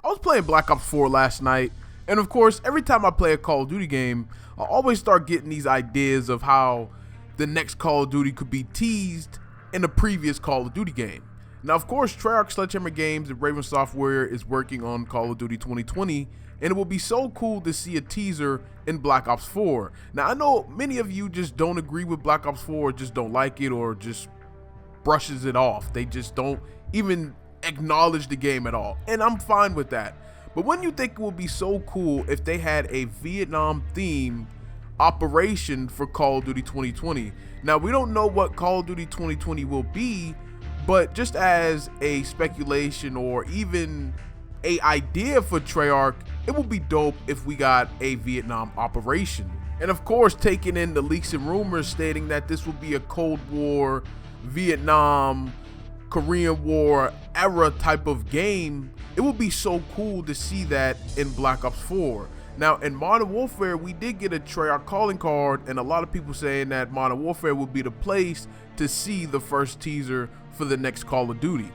I was playing Black Ops 4 last night, and of course, every time I play a Call of Duty game, I always start getting these ideas of how the next Call of Duty could be teased in the previous Call of Duty game. Now, of course, Treyarch Sledgehammer Games and Raven Software is working on Call of Duty 2020, and it will be so cool to see a teaser in Black Ops 4. Now, I know many of you just don't agree with Black Ops 4, just don't like it, or just brushes it off. They just don't even acknowledge the game at all, and I'm fine with that. But wouldn't you think it would be so cool if they had a Vietnam theme operation for Call of Duty 2020? Now, we don't know what Call of Duty 2020 will be, but just as a speculation or even a idea for Treyarch, it would be dope if we got a Vietnam operation. And of course, taking in the leaks and rumors stating that this will be a Cold War, Vietnam, Korean War era type of game, it would be so cool to see that in Black Ops 4. Now, in Modern Warfare, we did get a Treyarch calling card, and a lot of people saying that Modern Warfare would be the place to see the first teaser for the next Call of Duty.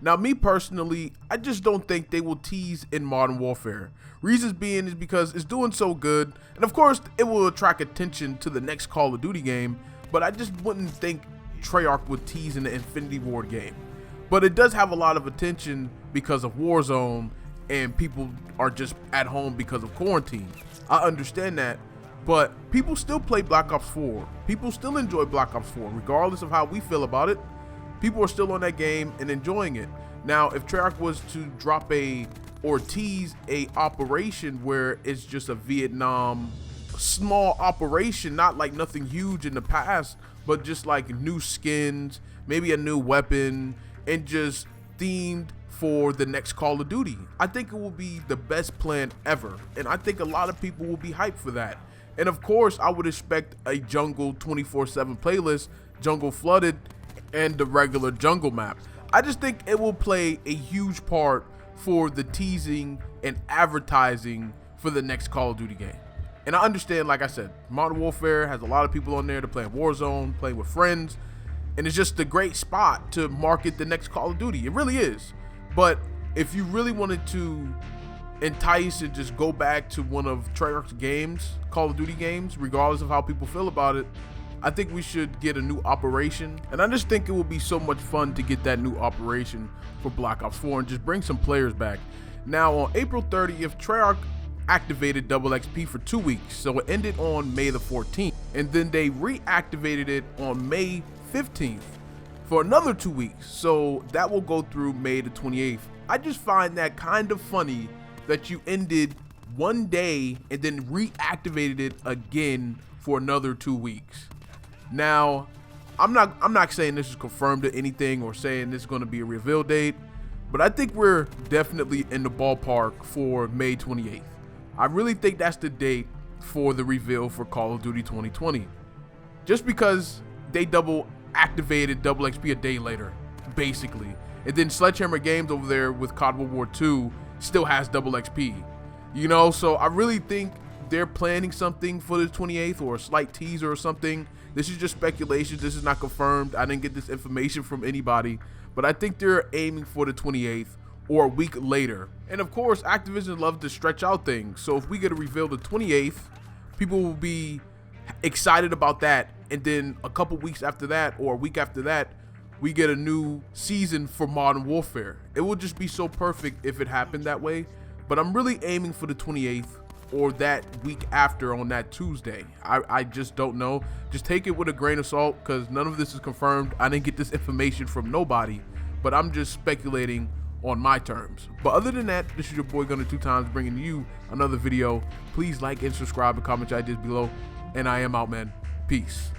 Now, me personally, I just don't think they will tease in Modern Warfare. Reasons being is because it's doing so good, and of course, it will attract attention to the next Call of Duty game, but I just wouldn't think Treyarch would tease in the Infinity Ward game. But it does have a lot of attention because of Warzone, and people are just at home because of quarantine. I understand that, but people still play Black Ops 4. People still enjoy Black Ops 4, regardless of how we feel about it. People are still on that game and enjoying it. Now, if Treyarch was to drop or tease a operation where it's just a Vietnam small operation, not like nothing huge in the past, but just like new skins, maybe a new weapon, and just themed for the next Call of Duty, I think it will be the best plan ever, and I think a lot of people will be hyped for that. And of course, I would expect a jungle 24/7 playlist, jungle flooded, and the regular jungle map. I just think it will play a huge part for the teasing and advertising for the next Call of Duty game. And I understand, like I said, Modern Warfare has a lot of people on there to play Warzone, playing with friends, and it's just a great spot to market the next Call of Duty. It really is. But if you really wanted to entice and just go back to one of Treyarch's games, Call of Duty games, regardless of how people feel about it, I think we should get a new operation. And I just think it would be so much fun to get that new operation for Black Ops 4 and just bring some players back. Now, on April 30th, Treyarch activated Double XP for 2 weeks, so it ended on May the 14th, and then they reactivated it on May 15th for another 2 weeks, so that will go through May the 28th. I just find that kind of funny that you ended one day and then reactivated it again for another 2 weeks. Now, I'm not saying this is confirmed to anything or saying this is going to be a reveal date, but I think we're definitely in the ballpark for May 28th. I really think that's the date for the reveal for Call of Duty 2020. Just because they double activated Double XP a day later, basically. And then Sledgehammer Games over there with COD World War II still has Double XP. You know, so I really think they're planning something for the 28th or a slight teaser or something. This is just speculation. This is not confirmed. I didn't get this information from anybody. But I think they're aiming for the 28th or a week later. And of course, Activision loves to stretch out things. So if we get a reveal the 28th, people will be excited about that. And then a couple weeks after that or a week after that, we get a new season for Modern Warfare. It will just be so perfect if it happened that way. But I'm really aiming for the 28th or that week after on that Tuesday. I just don't know. Just take it with a grain of salt because none of this is confirmed. I didn't get this information from nobody, but I'm just speculating on my terms. But other than that, this is your boy Gunner 2Times bringing you another video. Please like and subscribe and comment your ideas below. And I am out, man. Peace.